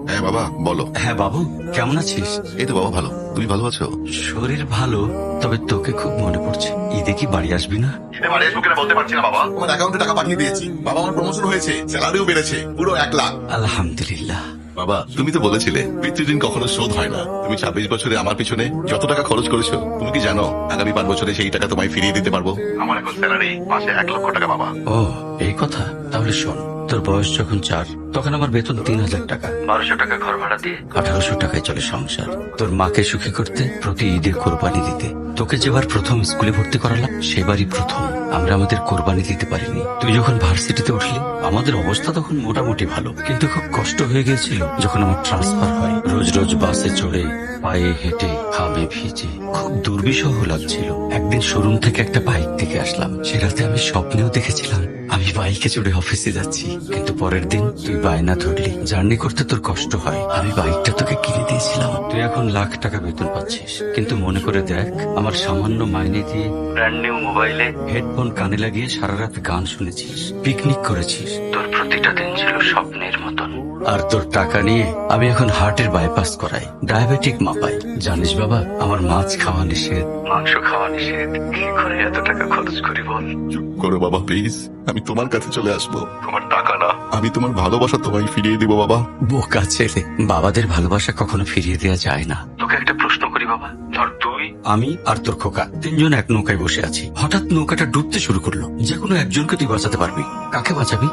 হ্যাঁ বাবা বলো। হ্যাঁ বাবু, কেমন আছিস? এই তো বাবা ভালো, তুমি ভালো আছো? শরীর ভালো, তবে তোকে খুব মনে পড়ছে। ঈদে কি বাড়ি আসবি না? বাড়ি আসবো কিনা বলতে পারছি না বাবা। আমার অ্যাকাউন্টে টাকা পাঠিয়ে দিয়েছি বাবা, আমার প্রমোশন হয়েছে, স্যালারিও বেড়েছে পুরো 1 লাখ। আলহামদুলিল্লাহ। বাবা তুমি তো বলেছিলে পিতৃঋণ কখনো শোধ হয় না। তুমি 26 বছরে আমার পিছনে যত টাকা খরচ করেছো, তুমি কি জানো আগামী 5 বছরে সেই টাকা তোমায় ফিরিয়ে দিতে পারবো? আমার এখন স্যালারি মাসে 1 লক্ষ টাকা বাবা। ও এই কথা, তাহলে শোন, তোর বয়স যখন 4 তখন আমার বেতন 3,000 টাকা। 1200 টাকা ঘর ভাড়া দিয়ে 1800 টাকায় চলে সংসার। তোর মাকে সুখী করতে প্রতি ঈদে কোরবানি দিতে। তোকে যেবার প্রথম স্কুলে ভর্তি করালাম সেবারই প্রথম আমরা আমাদের কোরবানি দিতে পারিনি। তুই যখন ভার্সিটিতে উঠলি আমাদের অবস্থা তখন মোটামুটি ভালো, কিন্তু খুব কষ্ট হয়ে গিয়েছিল যখন আমার ট্রান্সফার হয়। রোজ রোজ বাসে চড়ে, পায়ে হেঁটে, ঘামে ভিজে খুব দুর্বিষহ লাগছিল। একদিন শোরুম থেকে একটা বাইক দেখে আসলাম। সে রাতে আমি স্বপ্নেও দেখেছিলাম আমি বাইকে চড়ে অফিসে যাচ্ছি, কিন্তু পরের দিন তুই বায়না ধরলি জার্নি করতে তোর কষ্ট হয়। আমি বাইকটা তোকে কিনে দিয়েছিলাম। তুই এখন লাখ টাকা বেতন পাচ্ছিস, কিন্তু মনে করে দেখ, আমার সামান্য মাইনে দিয়ে ব্র্যান্ড নিউ মোবাইলে হেডফোন কানে লাগিয়ে সারা রাত গান শুনেছিস, পিকনিক করেছিস। তোর প্রতিটা দিন ছিল স্বপ্নের মতন। আর তোর টাকা নিয়ে আমি এখন হার্টের বাইপাস করাই, ডায়াবেটিক মাপাই। জানিস বাবা, আমার মাছ খাওয়া নিষেধ, মাংস খাওয়া নিষেধ। কি করে এত টাকা খরচ করি বল? চুপ করো বাবা প্লিজ, আমি তোমার কাছে চলে আসবো। তোমার টাকা না, আমি তোমার ভালোবাসা তোমায় ফিরিয়ে দিব বাবা। বোকা ছেলে, বাবাদের ভালোবাসা কখনো ফিরিয়ে দেওয়া যায় না। তোকে একটা প্রশ্ন করি বাবা, ধর তুই, আমি আর তোর খোকা তিনজন এক নৌকায় বসে আছি। হঠাৎ নৌকাটা ডুবতে শুরু করলো। যে কোনো একজনকে তুই বাঁচাতে পারবি, কাকে বাঁচাবি?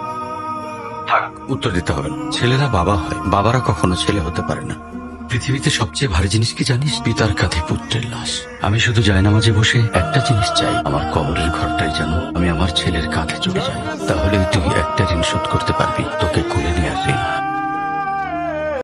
থাক, উত্তর দিতে হবে না। ছেলেরা বাবা হয়, বাবারা কখনো ছেলে হতে পারে না। পৃথিবীতে সবচেয়ে ভারী জিনিস কি জানিস? পিতার কাঁধে পুত্রের লাশ। আমি শুধু জায়নামাজে বসে একটা জিনিস চাই, আমার কবরের ঘরটাই যেন আমি আমার ছেলের কাঁধে চলে যাই। তাহলেই তুই একটা ঋণ শোধ করতে পারবি, তোকে কোলে নেওয়ার ঋণ।